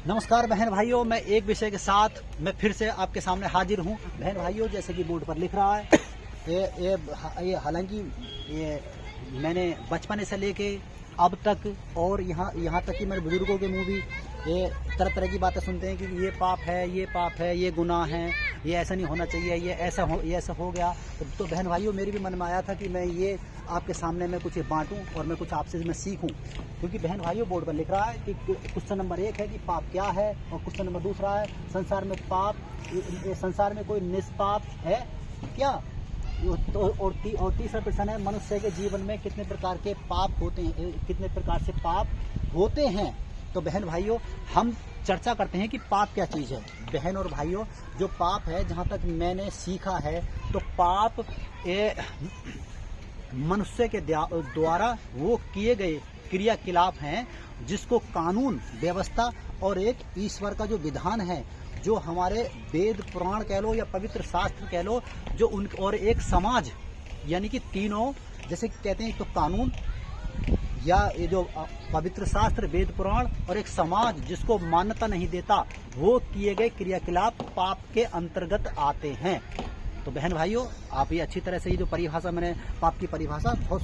नमस्कार बहन भाइयों, मैं एक विषय के साथ मैं फिर से आपके सामने हाजिर हूँ। बहन भाइयों, जैसे कि बोर्ड पर लिख रहा है, ये हालांकि ये मैंने बचपन से लेके अब तक और यहाँ तक कि मेरे बुजुर्गों के मुंह भी ये तरह तरह की बातें सुनते हैं कि ये पाप है, ये पाप है, ये गुनाह है, ये ऐसा नहीं होना चाहिए, ये ऐसा हो गया। तो बहन भाइयों, मेरे भी मन में आया था कि मैं ये आपके सामने मैं कुछ बांटूं और मैं कुछ आपसे मैं सीखूं, क्योंकि बहन भाइयों बोर्ड पर लिख रहा है कि क्वेश्चन नंबर 1 है कि पाप क्या है, और क्वेश्चन नंबर 2 है संसार में कोई निष्पाप है क्या, और तीसरा प्रश्न है मनुष्य के जीवन में कितने प्रकार के पाप होते हैं, कितने प्रकार से पाप होते हैं। तो बहन भाइयों, हम चर्चा करते हैं कि पाप क्या चीज़ है। बहन और भाइयों, जो पाप है, जहाँ तक मैंने सीखा है, तो पाप मनुष्य के द्वारा वो किए गए क्रियाकलाप हैं जिसको कानून व्यवस्था और एक ईश्वर का जो विधान है, जो हमारे वेद पुराण कह लो या पवित्र शास्त्र कह लो, जो उन और एक समाज, यानी कि तीनों, जैसे कहते हैं तो कानून या ये जो पवित्र शास्त्र वेद पुराण और एक समाज जिसको मान्यता नहीं देता, वो किए गए क्रियाकलाप पाप के अंतर्गत आते हैं। तो बहन भाइयों, आप ये अच्छी तरह से ये जो परिभाषा मैंने पाप की परिभाषा बहुत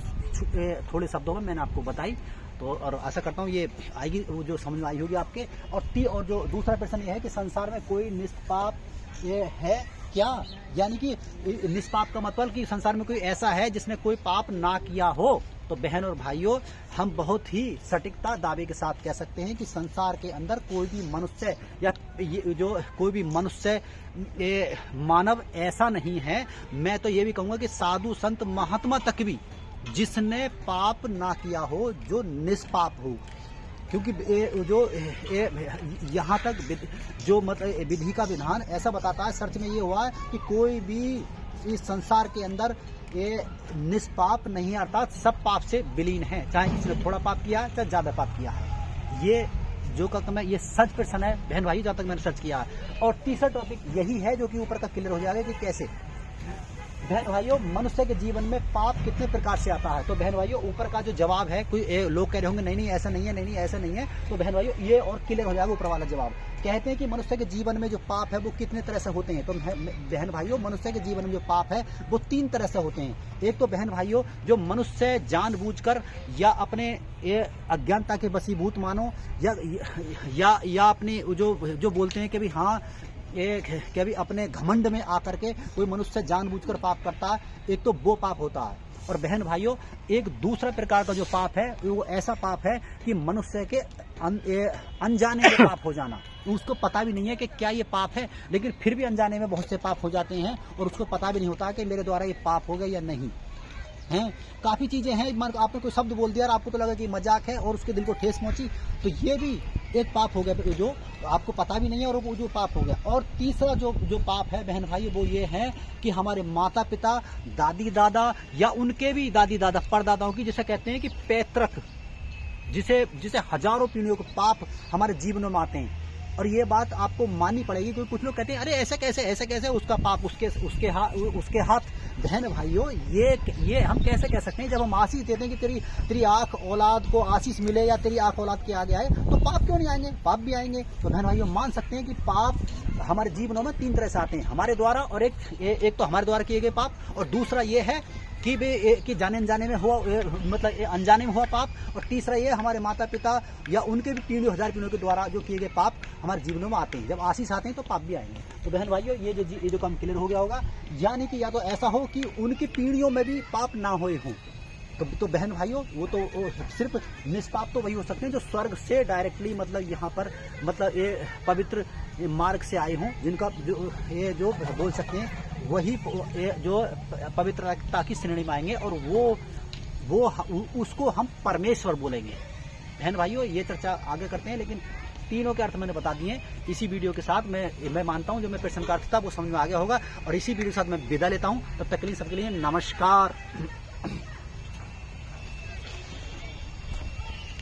थोड़े शब्दों में मैंने आपको बताई, तो और आशा करता हूँ ये आएगी, वो जो समझ में आई होगी आपके। और जो दूसरा प्रश्न ये है कि संसार में कोई निष्पाप ये है क्या, यानी कि निष्पाप का मतलब कि संसार में कोई ऐसा है जिसने कोई पाप ना किया हो। तो बहन और भाइयों, हम बहुत ही सटीकता दावे के साथ कह सकते हैं कि संसार के अंदर कोई भी मनुष्य या कोई भी मनुष्य मानव ऐसा नहीं है। मैं तो ये भी कहूँगा कि साधु संत महात्मा तक भी जिसने पाप ना किया हो, जो निष्पाप हो, क्योंकि यहाँ तक जो मतलब विधि का विधान ऐसा बताता है, सर्च में ये हुआ है कि कोई भी इस संसार के अंदर ये निष्पाप नहीं है, अर्थात सब पाप से विलीन है, चाहे किसी ने थोड़ा पाप किया है चाहे ज्यादा पाप किया है। ये जो कहता मैं ये सच प्रश्न है बहन भाई, जहाँ तक मैंने सर्च किया है। और तीसरा टॉपिक यही है जो कि ऊपर का क्लियर हो जाएगा कि कैसे बहन भाइयों मनुष्य के जीवन में पाप कितने प्रकार से आता है। तो बहन भाइयों, ऊपर का जो जवाब है, कोई लोग कह रहे होंगे नहीं ऐसा नहीं है, नहीं ऐसा नहीं है, तो बहन भाइयों ये और क्लियर हो जाएगा ऊपर वाला जवाब। कहते हैं कि मनुष्य के जीवन में जो पाप है वो कितने तरह से होते हैं। तो बहन भाइयों, मनुष्य के जीवन में जो पाप है वो 3 तरह से होते हैं। एक तो बहन भाइयों, जो मनुष्य जानबूझकर या अपने अज्ञानता के वशीभूत मानो या अपनी जो बोलते हैं कि भाई हाँ क्या भी अपने घमंड में आकर के कोई मनुष्य जानबूझकर पाप करता है, एक तो वो पाप होता है। और बहन भाइयों, एक दूसरा प्रकार का जो पाप है वो ऐसा पाप है कि मनुष्य के अनजाने में पाप हो जाना, उसको पता भी नहीं है कि क्या ये पाप है, लेकिन फिर भी अनजाने में बहुत से पाप हो जाते हैं और उसको पता भी नहीं होता कि मेरे द्वारा ये पाप हो गया या नहीं हैं। काफ़ी चीज़ें हैं, आपने कोई शब्द बोल दिया और आपको तो लगा कि मजाक है और उसके दिल को ठेस पहुंची, तो ये भी एक पाप हो गया जो आपको पता भी नहीं है और वो जो पाप हो गया। और तीसरा जो पाप है बहन भाई, वो ये है कि हमारे माता पिता, दादी दादा या उनके भी दादी दादा परदादाओं की, जिसे कहते हैं कि पैतृक, जिसे हजारों पीढ़ियों के पाप हमारे जीवनों में आते हैं। और ये बात आपको माननी पड़ेगी, क्योंकि कुछ लोग कहते हैं अरे ऐसे कैसे उसका पाप उसके हाथ। बहन भाइयों, ये हम कैसे कह सकते हैं, जब हम आशीष देते हैं कि तेरी आंख औलाद को आशीष मिले या तेरी आंख औलाद के आगे आए, तो पाप क्यों नहीं आएंगे, पाप भी आएंगे। तो बहन भाइयों, मान सकते हैं कि पाप हमारे जीवनों में 3 तरह से आते हैं, हमारे द्वारा, और एक तो हमारे द्वारा किए गए पाप, और दूसरा ये है कि जाने अनजाने में हुआ, मतलब अनजाने में हुआ पाप, और तीसरा ये हमारे माता पिता या उनके भी पीढ़ियों, 1000 पीढ़ियों के द्वारा जो किए गए पाप हमारे जीवनों में आते हैं। जब आशीष आते हैं तो पाप भी आएंगे। तो बहन भाइयों, ये जो काम क्लियर हो गया होगा, यानी कि या तो ऐसा हो कि उनकी पीढ़ियों में भी पाप ना हुए हों, तो बहन भाइयों वो सिर्फ निष्पाप तो वही हो सकते हैं जो स्वर्ग से डायरेक्टली, मतलब यहाँ पर, मतलब ये पवित्र मार्ग से आए हों, जिनका जो बोल सकते हैं वही जो पवित्रता की श्रेणी में आएंगे, और वो उसको हम परमेश्वर बोलेंगे। बहन भाइयों, ये चर्चा आगे करते हैं, लेकिन तीनों के अर्थ मैंने बता दिए इसी वीडियो के साथ। मैं मानता हूं जो मैं प्रश्न का अर्थ था वो समझ में आ गया होगा, और इसी वीडियो के साथ मैं विदा लेता हूं। तब तक के लिए सबके लिए नमस्कार।